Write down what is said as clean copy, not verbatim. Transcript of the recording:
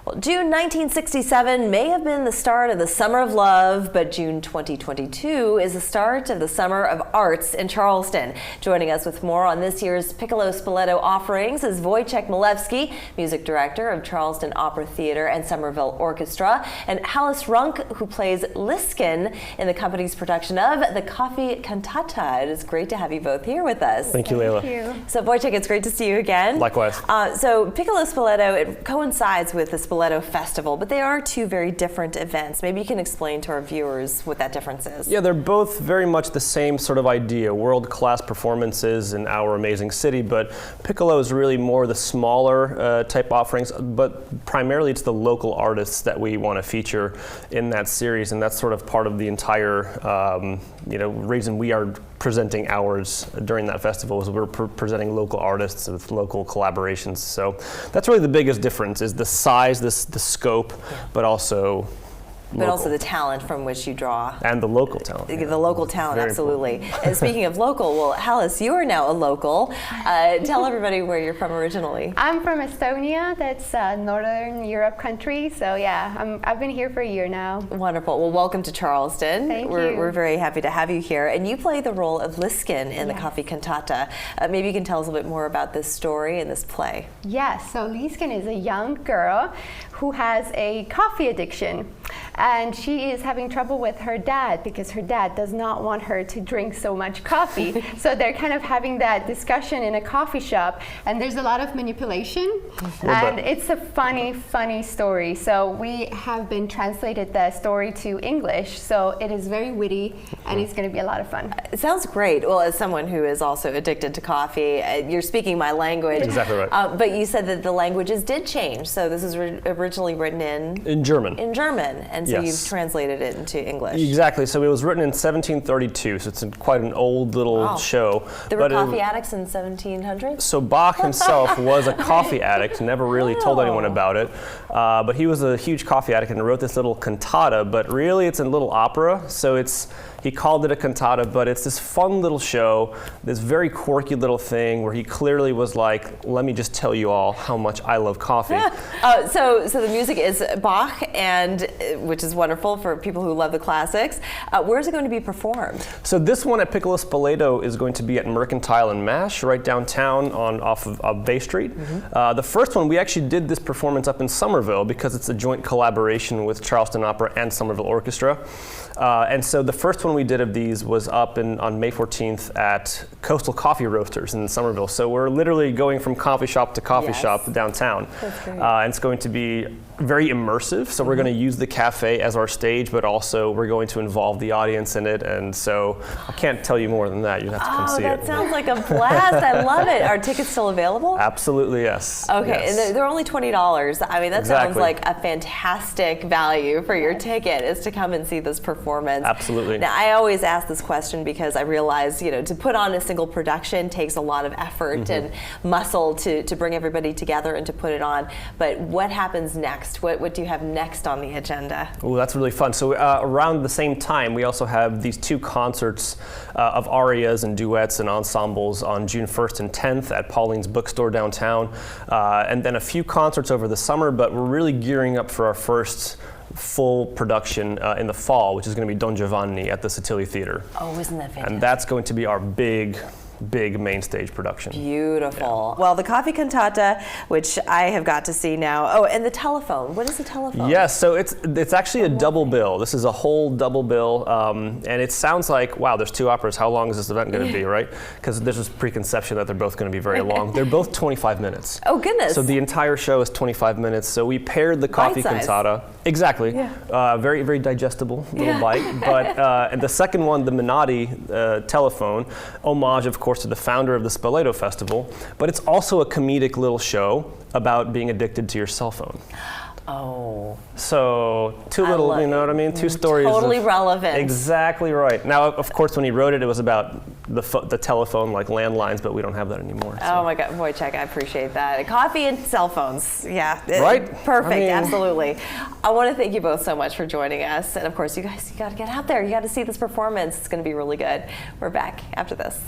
Well, June 1967 may have been the start of the Summer of Love, but June 2022 is the start of the Summer of Arts in Charleston. Joining us with more on this year's Piccolo Spoleto offerings is Wojciech Milewski, music director of Charleston Opera Theater and Summerville Orchestra, and Halis Rünk, who plays Lieschen in the company's production of the Coffee Cantata. It is great to have you both here with us. Thank you, Layla. Thank you. So, Wojciech, it's great to see you again. Likewise. So, Piccolo Spoleto, it coincides with the Spoleto Festival, but they are two very different events. Maybe you can explain to our viewers what that difference is. Yeah, they're both very much the same sort of idea, world-class performances in our amazing city, but Piccolo is really more the smaller type offerings, but primarily it's the local artists that we want to feature in that series, and that's sort of part of the entire reason we are presenting ours during that festival is we're presenting local artists with local collaborations. So that's really the biggest difference, is the size, the scope, but also the talent from which you draw. And the local talent. The local talent, Very absolutely. And speaking of local, well, Halis, you are now a local. Tell everybody where you're from originally. I'm from Estonia. That's Northern Europe country. So yeah, I've been here for a year now. Wonderful. Well, welcome to Charleston. Thank you. We're very happy to have you here. And you play the role of Lieschen in the Coffee Cantata. Maybe you can tell us a little bit more about this story and this play. Yes, so Lieschen is a young girl who has a coffee addiction. And she is having trouble with her dad because her dad does not want her to drink so much coffee. So they're kind of having that discussion in a coffee shop, and there's a lot of manipulation. And it's a funny story. So we have been translated the story to English. So it is very witty, and it's going to be a lot of fun. It sounds great. Well, as someone who is also addicted to coffee, you're speaking my language. Exactly right. But you said that the languages did change. So this is originally written in German. In German. And so Yes. you've translated it into English. Exactly. So it was written in 1732, so it's quite an old little show. There were coffee addicts in 1700s? So Bach himself was a coffee addict, never really told anyone about it. But he was a huge coffee addict and wrote this little cantata, but really it's a little opera. So he called it a cantata, but it's this fun little show, this very quirky little thing where he clearly was like, let me just tell you all how much I love coffee. So the music is Bach, and which is wonderful for people who love the classics. Where is it going to be performed? So this one at Piccolo Spoleto is going to be at Mercantile and Mash, right downtown off of Bay Street. The first one, we actually did this performance up in Summerville because it's a joint collaboration with Charleston Opera and Summerville Orchestra. And so the first one we did of these was up on May 14th at Coastal Coffee Roasters in Summerville. So we're literally going from coffee shop to coffee shop downtown. That's great. And it's going to be very immersive. So we're going to use the cafe as our stage, but also we're going to involve the audience in it. And so I can't tell you more than that. You have to come see it. That sounds like a blast. I love it. Are tickets still available? Absolutely, yes. Okay, yes. and they're only $20. I mean, that sounds like a fantastic value for your ticket, is to come and see this performance. Absolutely. Now, I always ask this question because I realize, to put on a single production takes a lot of effort and muscle to bring everybody together and to put it on. But what happens next? What do you have next on the agenda? Oh, that's really fun. So around the same time, we also have these two concerts of arias and duets and ensembles on June 1st and 10th at Pauline's Bookstore downtown. And then a few concerts over the summer, but we're really gearing up for our first full production in the fall, which is going to be Don Giovanni at the Sicily Theater. Oh, isn't that fantastic? And that's going to be our big main stage production. Beautiful. Yeah. Well, the Coffee Cantata, which I have got to see now. Oh, and the telephone. What is the telephone? Yes, so it's actually a double bill. This is a whole double bill, and it sounds like, wow, there's two operas. How long is this event going to be, right? Because there's this preconception that they're both going to be very long. They're both 25 minutes. Oh, goodness. So the entire show is 25 minutes. So we paired the Coffee Cantata. Exactly. Yeah. Very, very digestible little bite. But and the second one, the Menotti telephone, homage, of course, to the founder of the Spoleto Festival, but it's also a comedic little show about being addicted to your cell phone. Oh. So two little, you know what I mean? Two stories. Totally relevant. Exactly right. Now, of course, when he wrote it, it was about the telephone, like landlines, but we don't have that anymore. So. Oh my God, Wojciech, I appreciate that. Coffee and cell phones, yeah. Right? Perfect, I mean, absolutely. I want to thank you both so much for joining us. And of course, you guys, you got to get out there. You got to see this performance. It's going to be really good. We're back after this.